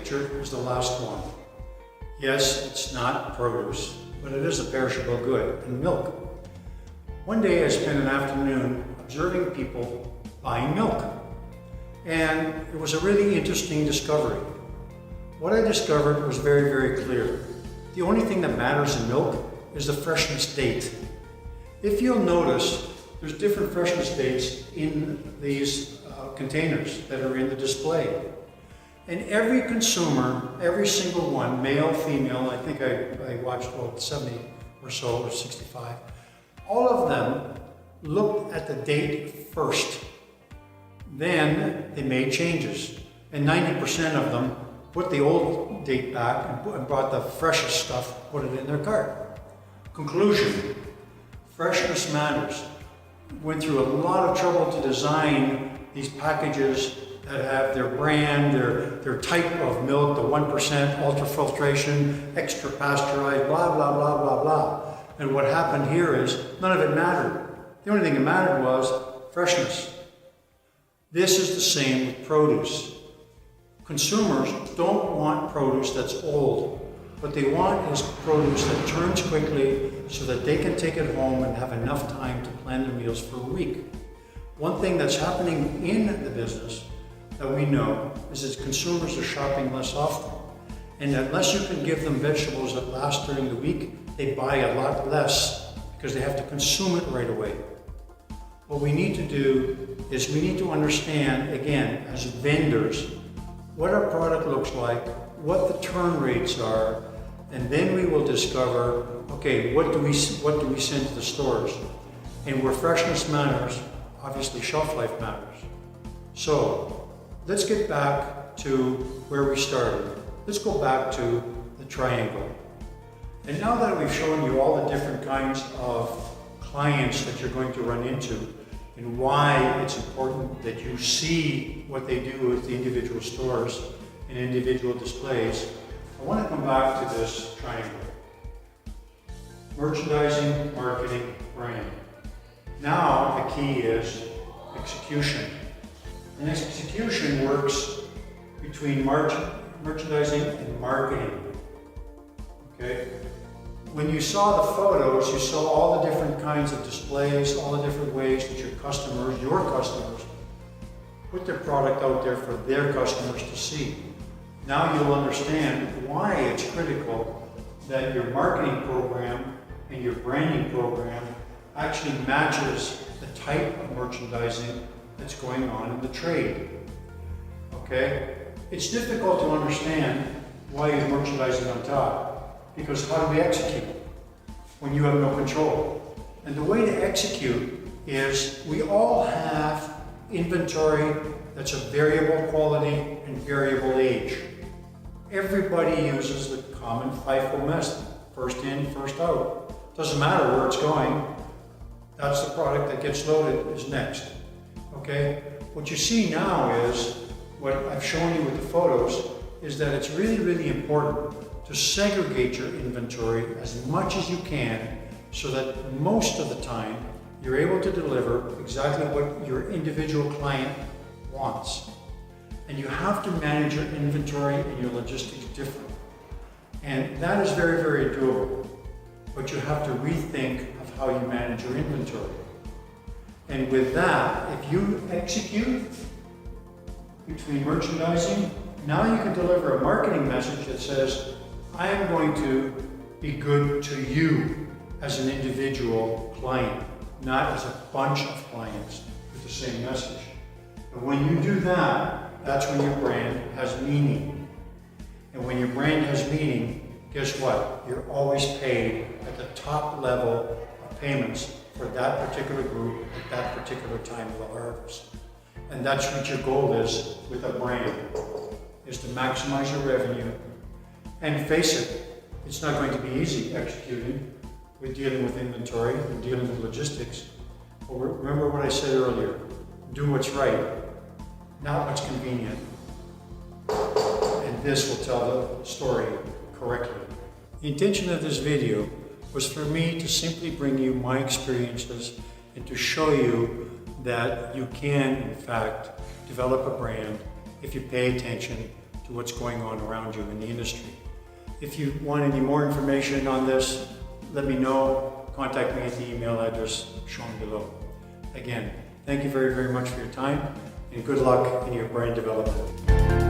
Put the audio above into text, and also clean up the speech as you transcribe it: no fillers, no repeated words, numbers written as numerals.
picture is the last one. Yes, it's not produce, but it is a perishable good, and milk. One day I spent an afternoon observing people buying milk, and it was a really interesting discovery. What I discovered was very, very clear. The only thing that matters in milk is the freshness date. If you'll notice, there's different freshness dates in these containers that are in the display. And every consumer, every single one, male, female, I think I watched 70 or so, or 65, all of them looked at the date first. Then they made changes. And 90% of them put the old date back and brought the freshest stuff, put it in their cart. Conclusion, freshness matters. Went through a lot of trouble to design these packages that have their brand, their type of milk, the 1% ultrafiltration, extra pasteurized, blah, blah, blah, blah, blah. And what happened here is none of it mattered. The only thing that mattered was freshness. This is the same with produce. Consumers don't want produce that's old. What they want is produce that turns quickly so that they can take it home and have enough time to plan their meals for a week. One thing that's happening in the business that we know is that consumers are shopping less often. And unless you can give them vegetables that last during the week, they buy a lot less because they have to consume it right away. What we need to do is we need to understand, again, as vendors, what our product looks like, what the turn rates are, and then we will discover, okay, what do we send to the stores? And where freshness matters, obviously shelf life matters. So let's get back to where we started. Let's go back to the triangle. And now that we've shown you all the different kinds of clients that you're going to run into and why it's important that you see what they do at the individual stores and individual displays, I want to come back to this triangle. Merchandising, marketing, brand. Now the key is execution. And execution works between merchandising and marketing. Okay? When you saw the photos, you saw all the different kinds of displays, all the different ways that your customers, put their product out there for their customers to see. Now you'll understand why it's critical that your marketing program and your branding program actually matches the type of merchandising that's going on in the trade. Okay? It's difficult to understand why you're merchandising on top, because how do we execute when you have no control? And the way to execute is we all have inventory that's of variable quality and variable age. Everybody uses the common FIFO method, first in, first out. Doesn't matter where it's going, that's the product that gets loaded is next. Okay? What you see now is, what I've shown you with the photos, is that it's really, really important to segregate your inventory as much as you can so that most of the time you're able to deliver exactly what your individual client wants. And you have to manage your inventory and your logistics differently. And that is very, very doable. But you have to rethink of how you manage your inventory. And with that, if you execute between merchandising, now you can deliver a marketing message that says, I am going to be good to you as an individual client, not as a bunch of clients with the same message. But when you do that, that's when your brand has meaning. And when your brand has meaning, guess what? You're always paid at the top level of payments for that particular group at that particular time of the harvest. And that's what your goal is with a brand, is to maximize your revenue. And face it, it's not going to be easy executing with dealing with inventory and dealing with logistics. But remember what I said earlier, do what's right, not what's convenient. And this will tell the story correctly. The intention of this video was for me to simply bring you my experiences and to show you that you can, in fact, develop a brand if you pay attention to what's going on around you in the industry. If you want any more information on this, let me know. Contact me at the email address shown below. Again, thank you very, very much for your time, and good luck in your brand development.